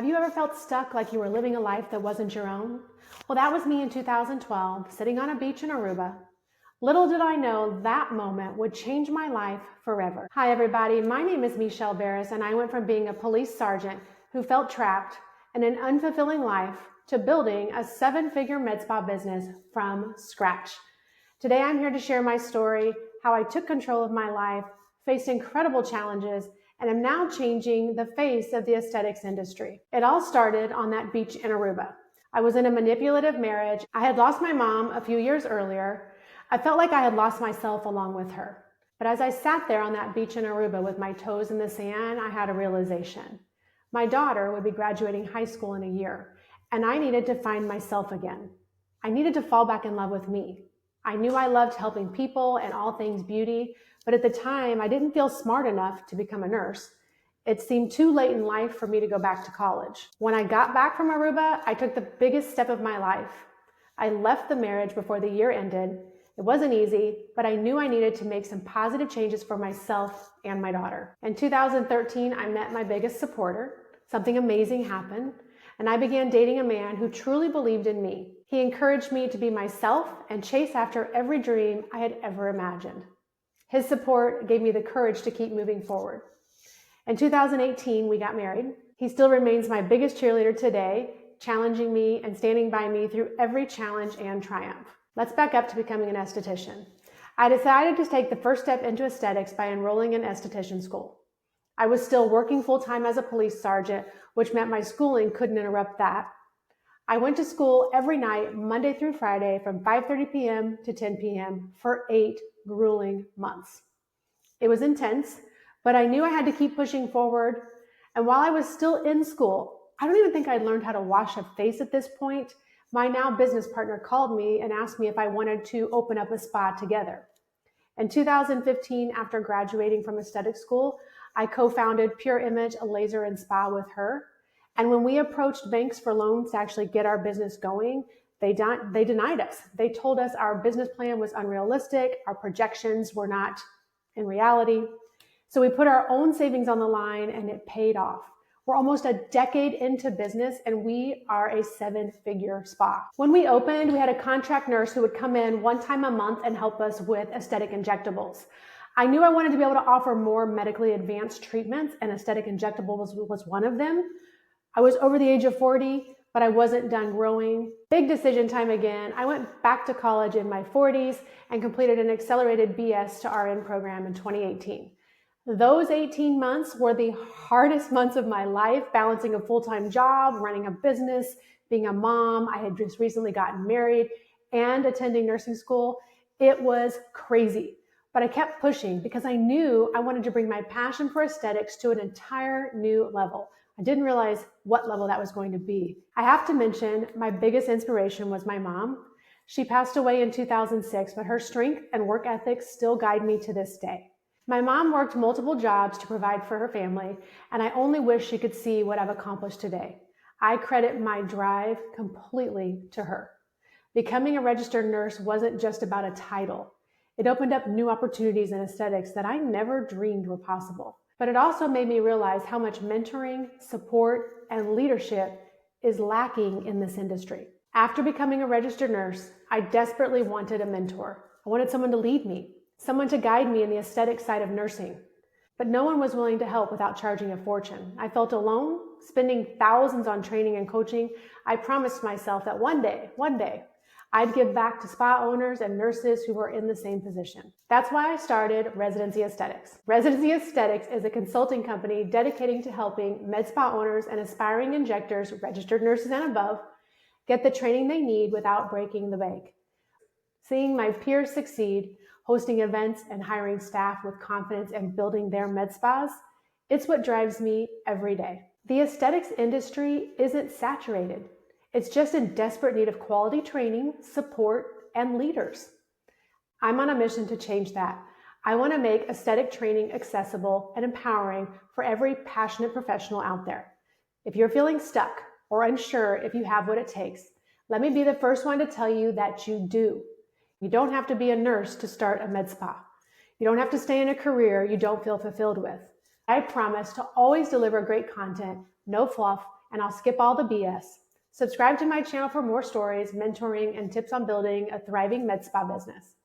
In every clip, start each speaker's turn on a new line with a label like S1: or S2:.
S1: you ever felt stuck like you were living a life that wasn't your own? Well, that was me in 2012, sitting on a beach in Aruba. Little did I know that moment would change my life forever. Hi, everybody. My name is Michelle Barris, and I went from being a police sergeant who felt trapped in an unfulfilling life to building a 7-figure med spa business from scratch. Today, I'm here to share my story, how I took control of my life, faced incredible challenges, and am now changing the face of the aesthetics industry. It all started on that beach in Aruba. I was in a manipulative marriage. I had lost my mom a few years earlier. I felt like I had lost myself along with her. But as I sat there on that beach in Aruba with my toes in the sand, I had a realization. My daughter would be graduating high school in a year, and I needed to find myself again. I needed to fall back in love with me. I knew I loved helping people and all things beauty, but at the time, I didn't feel smart enough to become a nurse. It seemed too late in life for me to go back to college. When I got back from Aruba, I took the biggest step of my life. I left the marriage before the year ended. It wasn't easy, but I knew I needed to make some positive changes for myself and my daughter. In 2013, I met my biggest supporter. Something amazing happened, and I began dating a man who truly believed in me. He encouraged me to be myself and chase after every dream I had ever imagined. His support gave me the courage to keep moving forward. In 2018, we got married. He still remains my biggest cheerleader today, challenging me and standing by me through every challenge and triumph. Let's back up to becoming an esthetician. I decided to take the first step into aesthetics by enrolling in esthetician school. I was still working full-time as a police sergeant, which meant my schooling couldn't interrupt that. I went to school every night, Monday through Friday, from 5:30 p.m. to 10 p.m. for 8 grueling months. It was intense, but I knew I had to keep pushing forward. And while I was still in school, I don't even think I'd learned how to wash a face at this point. My now business partner called me and asked me if I wanted to open up a spa together. In 2015, after graduating from aesthetic school, I co-founded Pure Image, a laser and spa with her. And when we approached banks for loans to actually get our business going, they denied us. They told us our business plan was unrealistic, our projections were not in reality. So we put our own savings on the line and it paid off. We're almost a decade into business and we are a 7-figure spa. When we opened, we had a contract nurse who would come in one time a month and help us with aesthetic injectables. I knew I wanted to be able to offer more medically advanced treatments, and aesthetic injectables was one of them. I was over the age of 40, but I wasn't done growing. Big decision time again. I went back to college in my 40s and completed an accelerated BS to RN program in 2018. Those 18 months were the hardest months of my life, balancing a full-time job, running a business, being a mom. I had just recently gotten married and attending nursing school. It was crazy, but I kept pushing because I knew I wanted to bring my passion for aesthetics to an entire new level. I didn't realize what level that was going to be. I have to mention my biggest inspiration was my mom. She passed away in 2006, but her strength and work ethic still guide me to this day. My mom worked multiple jobs to provide for her family, and I only wish she could see what I've accomplished today. I credit my drive completely to her. Becoming a registered nurse wasn't just about a title. It opened up new opportunities in aesthetics that I never dreamed were possible. But it also made me realize how much mentoring, support, and leadership is lacking in this industry. After becoming a registered nurse, I desperately wanted a mentor. I wanted someone to lead me, someone to guide me in the aesthetic side of nursing. But no one was willing to help without charging a fortune. I felt alone, spending thousands on training and coaching. I promised myself that one day, I'd give back to spa owners and nurses who were in the same position. That's why I started Residency Aesthetics. Residency Aesthetics is a consulting company dedicating to helping med spa owners and aspiring injectors, registered nurses and above, get the training they need without breaking the bank. Seeing my peers succeed, hosting events and hiring staff with confidence and building their med spas, it's what drives me every day. The aesthetics industry isn't saturated. It's just in desperate need of quality training, support, and leaders. I'm on a mission to change that. I want to make aesthetic training accessible and empowering for every passionate professional out there. If you're feeling stuck or unsure if you have what it takes, let me be the first one to tell you that you do. You don't have to be a nurse to start a med spa. You don't have to stay in a career you don't feel fulfilled with. I promise to always deliver great content, no fluff, and I'll skip all the BS. Subscribe to my channel for more stories, mentoring, and tips on building a thriving med spa business.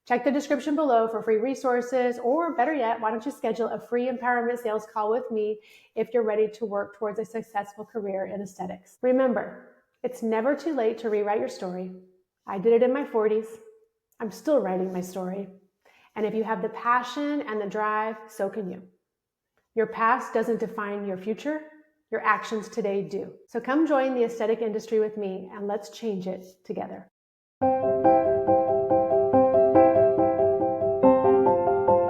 S1: Check the description below for free resources, or better yet, why don't you schedule a free empowerment sales call with me if you're ready to work towards a successful career in aesthetics. Remember, it's never too late to rewrite your story. I did it in my 40s. I'm still writing my story. And if you have the passion and the drive, so can you. Your past doesn't define your future. Your actions today do. So come join the aesthetic industry with me and let's change it together.